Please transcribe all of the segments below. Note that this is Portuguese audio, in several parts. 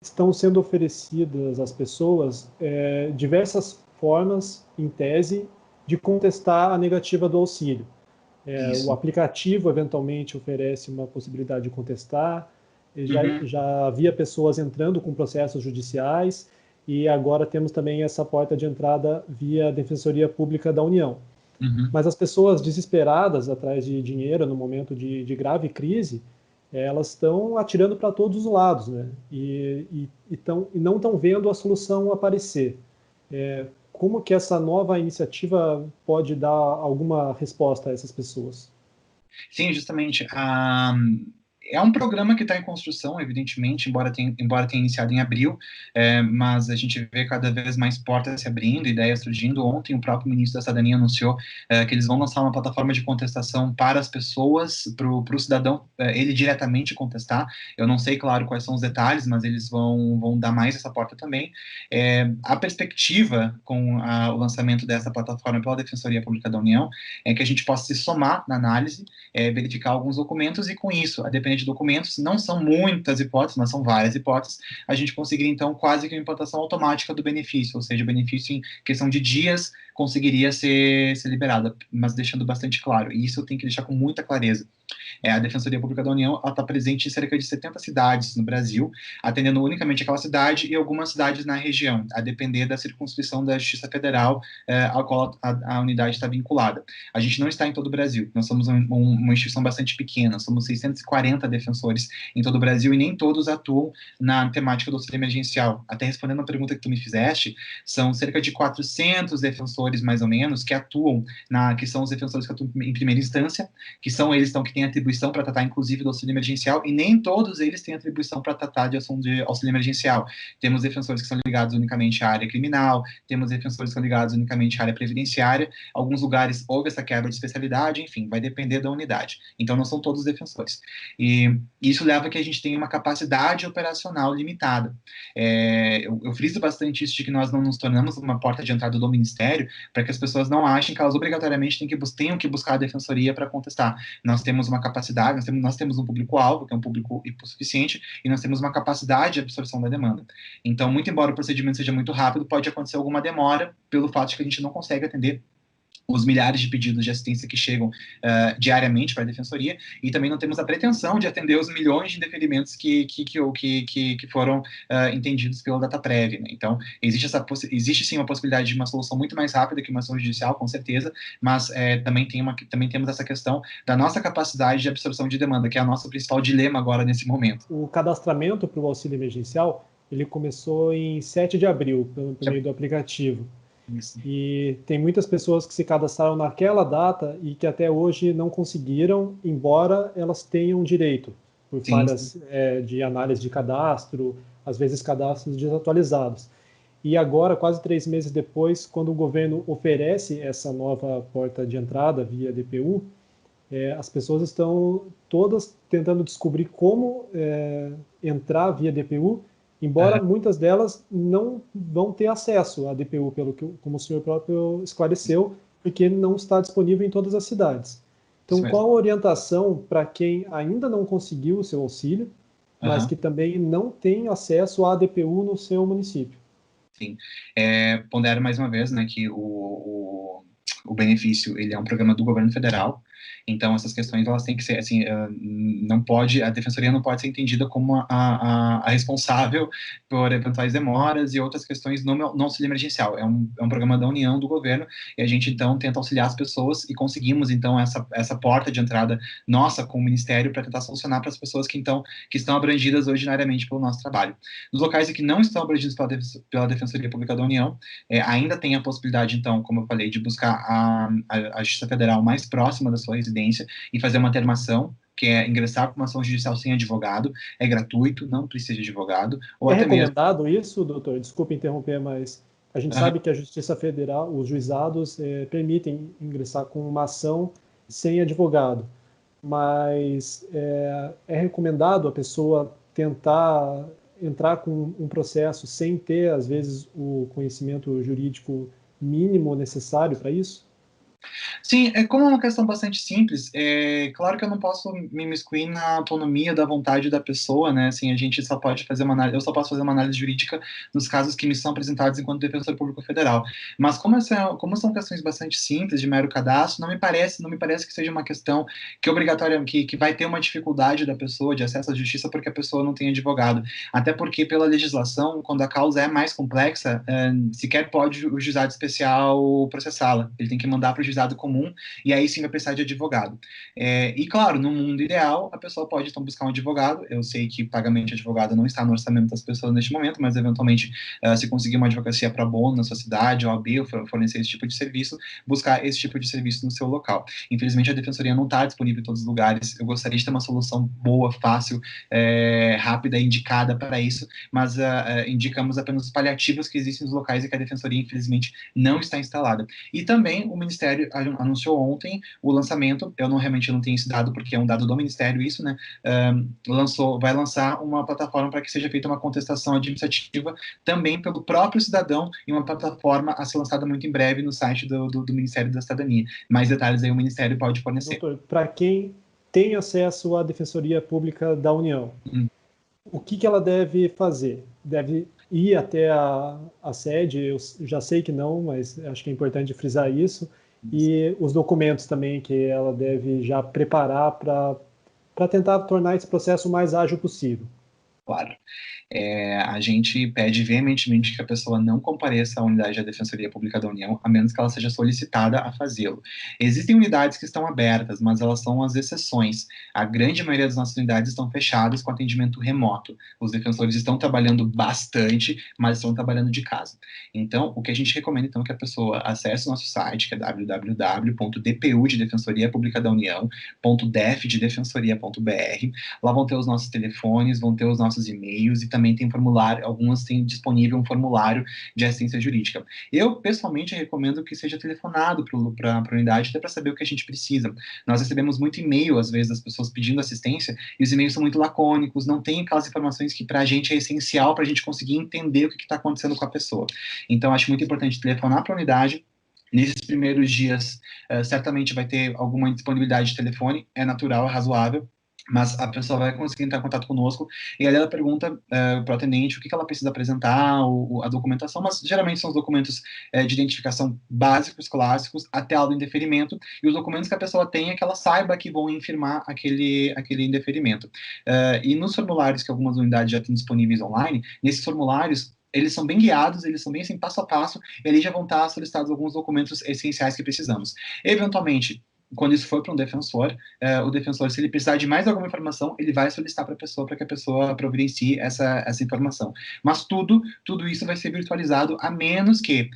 estão sendo oferecidas às pessoas diversas formas, em tese, de contestar a negativa do auxílio. O Isso. aplicativo, eventualmente, oferece uma possibilidade de contestar. Uhum, Já havia pessoas entrando com processos judiciais e agora temos também essa porta de entrada via Defensoria Pública da União. uhum. Mas as pessoas desesperadas atrás de dinheiro no momento de grave crise, elas estão atirando para todos os lados, né? E não estão vendo a solução aparecer. Como que essa nova iniciativa pode dar alguma resposta a essas pessoas? Sim, justamente. É um programa que está em construção, evidentemente, embora tenha iniciado em abril, mas a gente vê cada vez mais portas se abrindo, ideias surgindo. Ontem, o próprio ministro da Cidadania anunciou que eles vão lançar uma plataforma de contestação para as pessoas, para o cidadão ele diretamente contestar. Eu não sei, claro, quais são os detalhes, mas eles vão dar mais essa porta também. A perspectiva com o lançamento dessa plataforma pela Defensoria Pública da União é que a gente possa se somar na análise, verificar alguns documentos e, com isso, a depender de documentos, não são muitas hipóteses, mas são várias hipóteses, a gente conseguiria, então, quase que uma implantação automática do benefício, ou seja, o benefício em questão de dias conseguiria ser liberado, mas deixando bastante claro, e isso eu tenho que deixar com muita clareza. A Defensoria Pública da União está presente em cerca de 70 cidades no Brasil, atendendo unicamente aquela cidade e algumas cidades na região, a depender da circunscrição da Justiça Federal ao qual a unidade está vinculada. A gente não está em todo o Brasil, nós somos uma instituição bastante pequena, somos 640 defensores em todo o Brasil e nem todos atuam na temática do auxílio emergencial. Até respondendo a pergunta que tu me fizeste, são cerca de 400 defensores, mais ou menos, que atuam, que são os defensores que atuam em primeira instância, que são eles então, que têm atribuição para tratar, inclusive, do auxílio emergencial, e nem todos eles têm atribuição para tratar de ação de auxílio emergencial. Temos defensores que são ligados unicamente à área criminal, temos defensores que são ligados unicamente à área previdenciária, alguns lugares houve essa quebra de especialidade, enfim, vai depender da unidade. Então, não são todos defensores. E isso leva a que a gente tenha uma capacidade operacional limitada. Eu friso bastante isso de que nós não nos tornamos uma porta de entrada do Ministério para que as pessoas não achem que elas obrigatoriamente tenham que buscar a defensoria para contestar. Nós temos uma capacidade, nós temos um público-alvo, que é um público hipossuficiente, e nós temos uma capacidade de absorção da demanda. Então, muito embora o procedimento seja muito rápido, pode acontecer alguma demora pelo fato de que a gente não consegue atender os milhares de pedidos de assistência que chegam diariamente para a defensoria, e também não temos a pretensão de atender os milhões de deferimentos que foram entendidos pela DataPrev, né? Então, existe sim uma possibilidade de uma solução muito mais rápida que uma ação judicial, com certeza, mas também temos essa questão da nossa capacidade de absorção de demanda, que é o nosso principal dilema agora nesse momento. O cadastramento para o auxílio emergencial, ele começou em 7 de abril, por meio do aplicativo. Isso. E tem muitas pessoas que se cadastraram naquela data e que até hoje não conseguiram, embora elas tenham direito, por Sim, sim. falhas de análise de cadastro, às vezes cadastros desatualizados. E agora, quase 3 meses depois, quando o governo oferece essa nova porta de entrada via DPU, as pessoas estão todas tentando descobrir como entrar via DPU, embora Aham, muitas delas não vão ter acesso à DPU, como o senhor próprio esclareceu, porque não está disponível em todas as cidades. isso Então, qual mesmo. a orientação para quem ainda não conseguiu o seu auxílio, mas Aham. que também não tem acesso à DPU no seu município? Sim. Pondero mais uma vez, né, que o benefício ele é um programa do governo federal, então essas questões elas têm que ser assim, não pode, a defensoria não pode ser entendida como a responsável por eventuais demoras e outras questões no auxílio emergencial. É um programa da União, do governo, e a gente então tenta auxiliar as pessoas e conseguimos então essa porta de entrada nossa com o Ministério para tentar solucionar para as pessoas que estão abrangidas ordinariamente pelo nosso trabalho. Nos locais em que não estão abrangidos pela Defensoria Pública da União, ainda tem a possibilidade, então, como eu falei, de buscar a Justiça Federal mais próxima da sua residência e fazer uma termação, que é ingressar com uma ação judicial sem advogado, é gratuito, não precisa de advogado, ou É até mesmo. recomendado isso, doutor? Desculpe interromper, mas a gente Aham. sabe que a Justiça Federal, os juizados, permitem ingressar com uma ação sem advogado, mas é recomendado a pessoa tentar entrar com um processo sem ter, às vezes, o conhecimento jurídico mínimo necessário para isso? Sim, como é uma questão bastante simples, claro que eu não posso me imiscuir na autonomia da vontade da pessoa, né? Assim, a gente só pode fazer uma análise, eu só posso fazer uma análise jurídica nos casos que me são apresentados enquanto defensor público federal. Mas como são questões bastante simples de mero cadastro, não me parece que seja uma questão que obrigatória, que vai ter uma dificuldade da pessoa de acesso à justiça porque a pessoa não tem advogado. Até porque pela legislação, quando a causa é mais complexa, sequer pode o juizado especial processá-la. Ele tem que mandar para o juizado comum, e aí sim vai precisar de advogado. E claro, no mundo ideal, a pessoa pode então buscar um advogado. Eu sei que pagamento de advogado não está no orçamento das pessoas neste momento, mas eventualmente, se conseguir uma advocacia para bono na sua cidade, OAB, ou fornecer esse tipo de serviço, buscar esse tipo de serviço no seu local. Infelizmente, a defensoria não está disponível em todos os lugares. Eu gostaria de ter uma solução boa, fácil, rápida, indicada para isso, mas indicamos apenas os paliativos que existem nos locais e que a defensoria, infelizmente, não está instalada. E também o Ministério anunciou ontem o lançamento, eu realmente não tenho esse dado, porque é um dado do Ministério isso, né, vai lançar uma plataforma para que seja feita uma contestação administrativa também pelo próprio cidadão, em uma plataforma a ser lançada muito em breve no site do Ministério da Cidadania. Mais detalhes aí o Ministério pode fornecer. Doutor, para quem tem acesso à Defensoria Pública da União, o que ela deve fazer? Deve ir até a sede? Eu já sei que não, mas acho que é importante frisar isso. E os documentos também que ela deve já preparar para tentar tornar esse processo o mais ágil possível. Claro. A gente pede veementemente que a pessoa não compareça à unidade da Defensoria Pública da União, a menos que ela seja solicitada a fazê-lo. Existem unidades que estão abertas, mas elas são as exceções. A grande maioria das nossas unidades estão fechadas com atendimento remoto. Os defensores estão trabalhando bastante, mas estão trabalhando de casa. Então, o que a gente recomenda, então, é que a pessoa acesse o nosso site, que é www.dpu de Defensoria Pública da União.def de Defensoria.br. Lá vão ter os nossos telefones, vão ter os nossos e-mails e também tem formulário, algumas têm disponível um formulário de assistência jurídica. Eu, pessoalmente, recomendo que seja telefonado para a unidade, até para saber o que a gente precisa. Nós recebemos muito e-mail, às vezes, das pessoas pedindo assistência, e os e-mails são muito lacônicos, não tem aquelas informações que para a gente é essencial para a gente conseguir entender o que está acontecendo com a pessoa. Então, acho muito importante telefonar para a unidade. Nesses primeiros dias, certamente vai ter alguma disponibilidade de telefone, é natural, é razoável, mas a pessoa vai conseguir entrar em contato conosco, e aí ela pergunta para o atendente o que ela precisa apresentar, a documentação, mas geralmente são os documentos de identificação básicos, clássicos, até a do indeferimento, e os documentos que a pessoa tem é que ela saiba que vão infirmar aquele indeferimento. E nos formulários que algumas unidades já têm disponíveis online, nesses formulários, eles são bem guiados, eles são bem assim, passo a passo, e ali já vão estar solicitados alguns documentos essenciais que precisamos. Eventualmente, quando isso for para um defensor, o defensor, se ele precisar de mais alguma informação, ele vai solicitar para a pessoa, para que a pessoa providencie essa informação. Mas tudo isso vai ser virtualizado, a menos que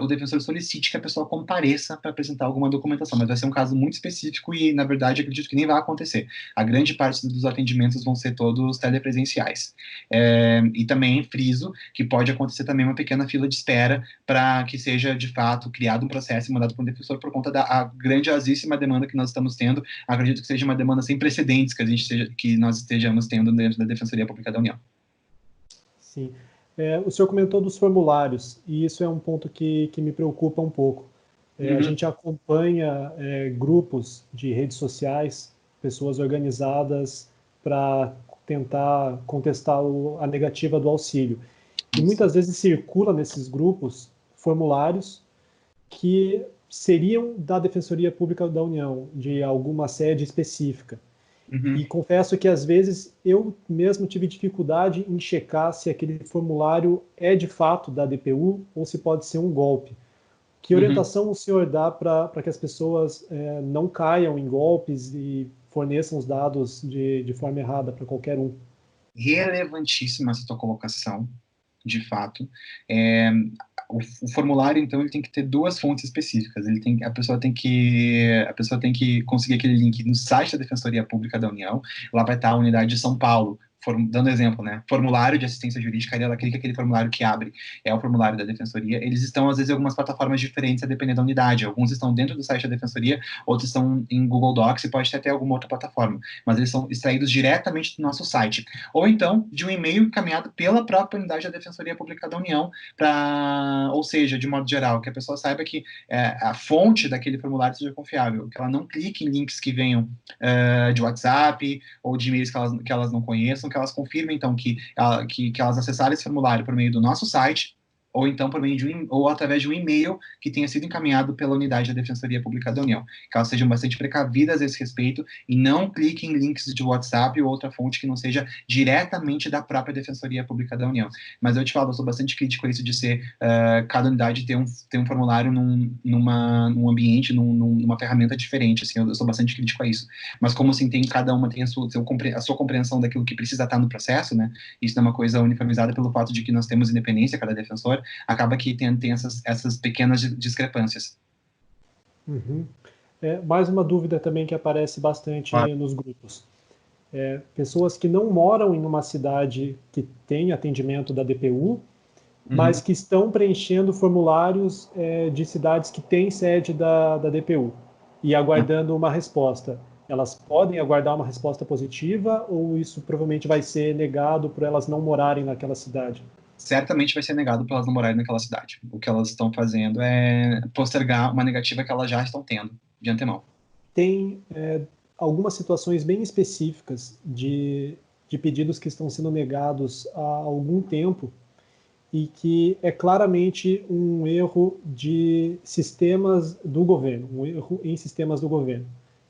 o defensor solicite que a pessoa compareça para apresentar alguma documentação, mas vai ser um caso muito específico e, na verdade, acredito que nem vai acontecer. A grande parte dos atendimentos vão ser todos telepresenciais. E também friso que pode acontecer também uma pequena fila de espera para que seja, de fato, criado um processo e mandado para um defensor por conta da grandiosíssima demanda que nós estamos tendo. Acredito que seja uma demanda sem precedentes que nós estejamos tendo dentro da Defensoria Pública da União. Sim. O senhor comentou dos formulários, e isso é um ponto que me preocupa um pouco. A gente acompanha grupos de redes sociais, pessoas organizadas para tentar contestar a negativa do auxílio. E muitas vezes circula nesses grupos formulários que seriam da Defensoria Pública da União, de alguma sede específica. E confesso que, às vezes, eu mesmo tive dificuldade em checar se aquele formulário é, de fato, da DPU ou se pode ser um golpe. Que orientação o senhor dá para que as pessoas não caiam em golpes e forneçam os dados de forma errada para qualquer um? Relevantíssima essa tua colocação, de fato. O formulário, então, ele tem que ter duas fontes específicas. A pessoa tem que conseguir aquele link no site da Defensoria Pública da União. Lá vai estar a unidade de São Paulo, dando exemplo, né, formulário de assistência jurídica, ela clica aquele formulário que abre, é o formulário da Defensoria. Eles estão, às vezes, em algumas plataformas diferentes, a depender da unidade. Alguns estão dentro do site da Defensoria, outros estão em Google Docs, e pode ter até alguma outra plataforma, mas eles são extraídos diretamente do nosso site. Ou então, de um e-mail encaminhado pela própria unidade da Defensoria Pública da União, ou seja, de modo geral, que a pessoa saiba que a fonte daquele formulário seja confiável, que ela não clique em links que venham de WhatsApp ou de e-mails que elas não conheçam, que elas confirmem, então, que elas acessarem esse formulário por meio do nosso site, ou então por meio ou através de um e-mail que tenha sido encaminhado pela unidade da Defensoria Pública da União. Que elas sejam bastante precavidas a esse respeito e não cliquem em links de WhatsApp ou outra fonte que não seja diretamente da própria Defensoria Pública da União. Mas eu te falo, eu sou bastante crítico a isso de ser cada unidade ter um formulário num ambiente, numa ferramenta diferente, assim, eu sou bastante crítico a isso. Mas como assim, cada uma tem a sua compreensão daquilo que precisa estar no processo, né? Isso não é uma coisa uniformizada pelo fato de que nós temos independência, cada defensor, acaba que tem essas pequenas discrepâncias. Uhum. Mais uma dúvida também que aparece bastante nos grupos. Pessoas que não moram em uma cidade que tem atendimento da DPU, mas que estão preenchendo formulários de cidades que têm sede da DPU e aguardando uma resposta. Elas podem aguardar uma resposta positiva ou isso provavelmente vai ser negado por elas não morarem naquela cidade? Certamente vai ser negado por elas não morarem naquela cidade. O que elas estão fazendo é postergar uma negativa que elas já estão tendo de antemão. Tem algumas situações bem específicas de pedidos que estão sendo negados há algum tempo e que é claramente um erro de sistemas do governo, um erro em sistemas do governo.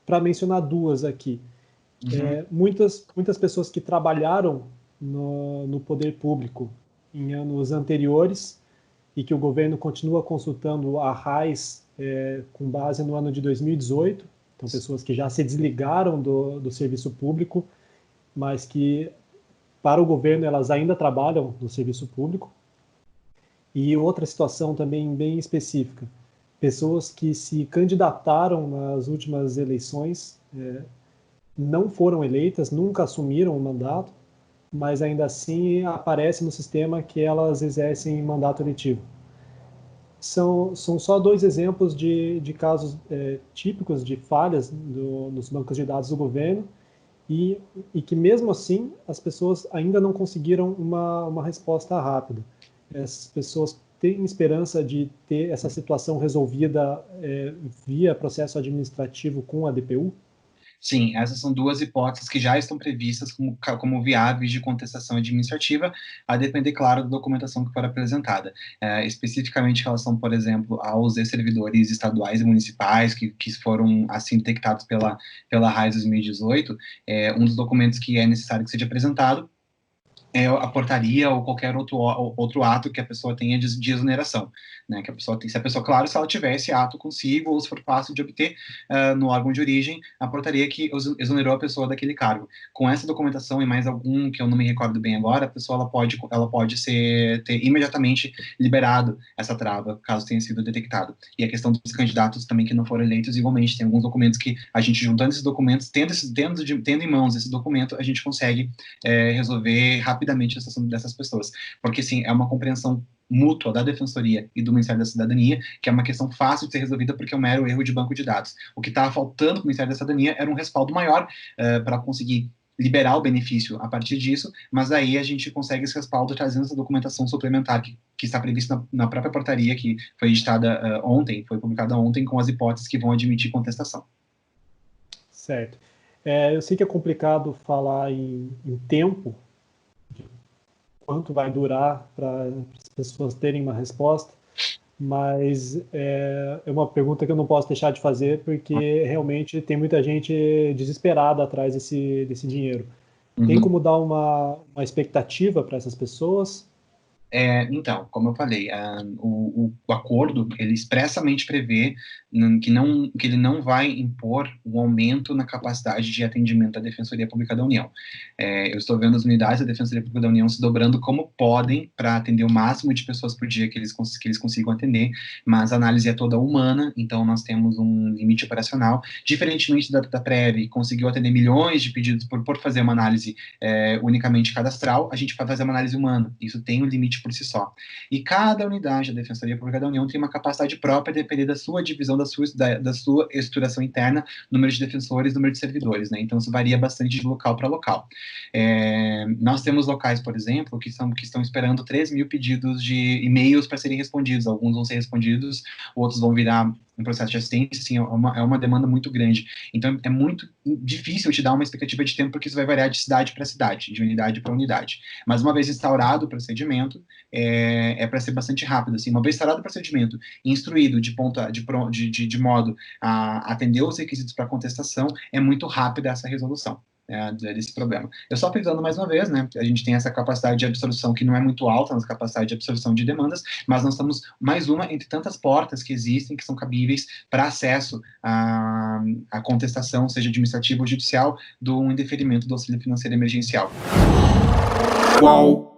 Para mencionar duas aqui, muitas pessoas que trabalharam no poder público em anos anteriores e que o governo continua consultando a RAIS com base no ano de 2018, então pessoas que já se desligaram do serviço público, mas que para o governo elas ainda trabalham no serviço público. E outra situação também bem específica, pessoas que se candidataram nas últimas eleições, não foram eleitas, nunca assumiram o mandato, mas ainda assim aparece no sistema que elas exercem mandato eletivo. São só dois exemplos de casos típicos de falhas nos bancos de dados do governo e que mesmo assim as pessoas ainda não conseguiram uma resposta rápida. Essas pessoas têm esperança de ter essa situação resolvida via processo administrativo com a DPU? Sim, essas são duas hipóteses que já estão previstas como viáveis de contestação administrativa, a depender, claro, da documentação que for apresentada. Especificamente em relação, por exemplo, aos servidores estaduais e municipais que foram, assim, detectados pela RAIS 2018, um dos documentos que é necessário que seja apresentado é a portaria ou qualquer outro ato que a pessoa tenha de exoneração, né? Que a pessoa tem, se a pessoa, claro, se ela tiver esse ato consigo ou se for fácil de obter no órgão de origem, a portaria que exonerou a pessoa daquele cargo. Com essa documentação e mais algum que eu não me recordo bem agora, a pessoa ela pode ter imediatamente liberado essa trava, caso tenha sido detectado. E a questão dos candidatos também que não foram eleitos, igualmente, tem alguns documentos que a gente, juntando esses documentos, tendo em mãos esse documento, a gente consegue resolver rapidamente a situação dessas pessoas. Porque, sim, é uma compreensão mútua da Defensoria e do Ministério da Cidadania, que é uma questão fácil de ser resolvida porque é um mero erro de banco de dados. O que estava faltando para o Ministério da Cidadania era um respaldo maior para conseguir liberar o benefício a partir disso, mas aí a gente consegue esse respaldo trazendo essa documentação suplementar que está prevista na própria portaria que foi editada ontem, foi publicada ontem, com as hipóteses que vão admitir contestação. Certo. Eu sei que é complicado falar em tempo, quanto vai durar para as pessoas terem uma resposta, mas é uma pergunta que eu não posso deixar de fazer, porque realmente tem muita gente desesperada atrás desse dinheiro. Tem como dar uma expectativa para essas pessoas? Então, como eu falei, o acordo, ele expressamente prevê que ele não vai impor um aumento na capacidade de atendimento da Defensoria Pública da União. Eu estou vendo as unidades da Defensoria Pública da União se dobrando como podem para atender o máximo de pessoas por dia que eles consigam atender, mas a análise é toda humana, então nós temos um limite operacional, diferentemente da Prev, que conseguiu atender milhões de pedidos por fazer uma análise unicamente cadastral, a gente vai fazer uma análise humana, isso tem um limite por si só. E cada unidade da Defensoria Pública da União tem uma capacidade própria, depender da sua divisão, da sua estruturação interna, número de defensores, número de servidores, né? Então isso varia bastante de local para local. Nós temos locais, por exemplo, que estão esperando 3 mil pedidos de e-mails para serem respondidos, alguns vão ser respondidos, outros vão virar um processo de assistência, assim, é uma demanda muito grande. Então, é muito difícil te dar uma expectativa de tempo, porque isso vai variar de cidade para cidade, de unidade para unidade. Mas uma vez instaurado o procedimento, para ser bastante rápido, assim, uma vez instaurado o procedimento, instruído de modo a atender os requisitos para contestação, é muito rápida essa resolução desse problema. Eu só frisando mais uma vez, né, a gente tem essa capacidade de absorção que não é muito alta, nossa capacidade de absorção de demandas, mas nós estamos mais uma entre tantas portas que existem, que são cabíveis para acesso à contestação, seja administrativa ou judicial, do indeferimento do auxílio financeiro emergencial. Qual